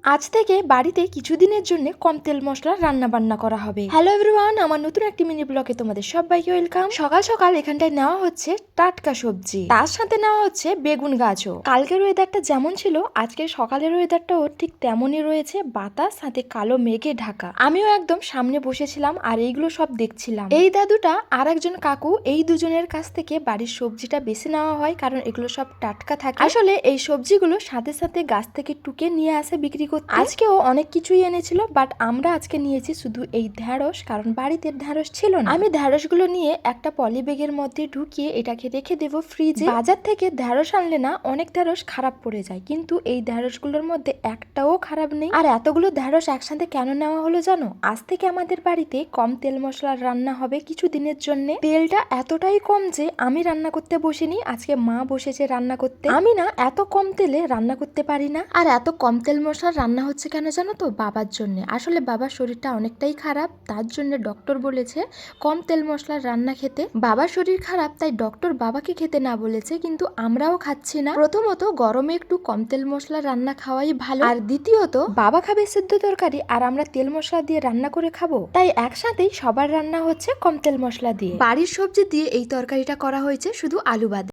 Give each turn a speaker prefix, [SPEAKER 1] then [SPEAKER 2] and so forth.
[SPEAKER 1] আজ থেকে বাড়িতে কিছুদিনের জন্য কম তেল মশলা রান্না বান্না করা হবে। হ্যালো এভরিওয়ান, আমার নতুন একটি মিনি ব্লগে তোমাদের সবাইকে ওয়েলকাম। সকাল সকাল এখানটায় নেওয়া হচ্ছে টাটকা সবজি, তার সাথে নেওয়া হচ্ছে বেগুন গাছও। কালকের ওয়েদারটা যেমন ছিল আজকের সকালের ওয়েদারটাও ঠিক তেমনই রয়েছে, বাতাস সাথে কালো মেঘে ঢাকা। আমিও একদম সামনে বসেছিলাম আর এইগুলো সব দেখছিলাম। এই দাদুটা আর একজন কাকু, এই দুজনের কাছ থেকে বাড়ির সবজিটা বেছে নেওয়া হয়, কারণ এগুলো সব টাটকা থাকে। আসলে এই সবজিগুলো সাথে সাথে গাছ থেকে টুকে নিয়ে আসে বিক্রি করতে। আজকেও অনেক কিছুই এনেছিল, বাট আমরা আজকে নিয়েছি শুধু এই ঢ্যাঁড়স, কারণ বাড়িতে ঢ্যাঁড়স ছিল না। আমি ঢ্যাঁড়স গুলো নিয়ে একটা পলি ব্যাগের মধ্যে ঢুকিয়ে এটাকে রেখে দেবো ফ্রিজে। বাজার থেকে ঢ্যাঁড়স আনলে না অনেক ঢ্যাঁড়স খারাপ পড়ে যায়, কিন্তু এই ঢ্যাঁড়স গুলোর মধ্যে একটাও খারাপ নেই। আর এতগুলো ঢ্যাঁড়স একসাথে কেন নেওয়া হলো জানো? আজ থেকে আমাদের বাড়িতে কম তেল মশলার রান্না হবে কিছু দিনের জন্য। তেলটা এতটাই কম যে আমি রান্না করতে বসিনি, আজকে মা বসেছে রান্না করতে। আমি না এত কম তেলে রান্না করতে পারি না। আর এত কম তেল মশলার রান্না হচ্ছে কেন জানো তো? বাবার জন্য। আসলে বাবার শরীরটা অনেকটাই খারাপ, তার জন্য ডক্টর বলেছে কম তেল মশলার রান্না খেতে। বাবার শরীর খারাপ তাই ডক্টর বাবাকে খেতে না বলেছে, কিন্তু আমরাও খাচ্ছি না। প্রথমত গরমে একটু কম তেল মশলা রান্না খাওয়াই ভালো, আর দ্বিতীয়ত বাবা খাবে সিদ্ধ তরকারি আর আমরা তেল মশলা দিয়ে রান্না করে খাবো, তাই একসাথেই সবার রান্না হচ্ছে কম তেল মশলা দিয়ে। বাড়ির সবজি দিয়ে এই তরকারিটা করা হয়েছে শুধু আলু বাদে।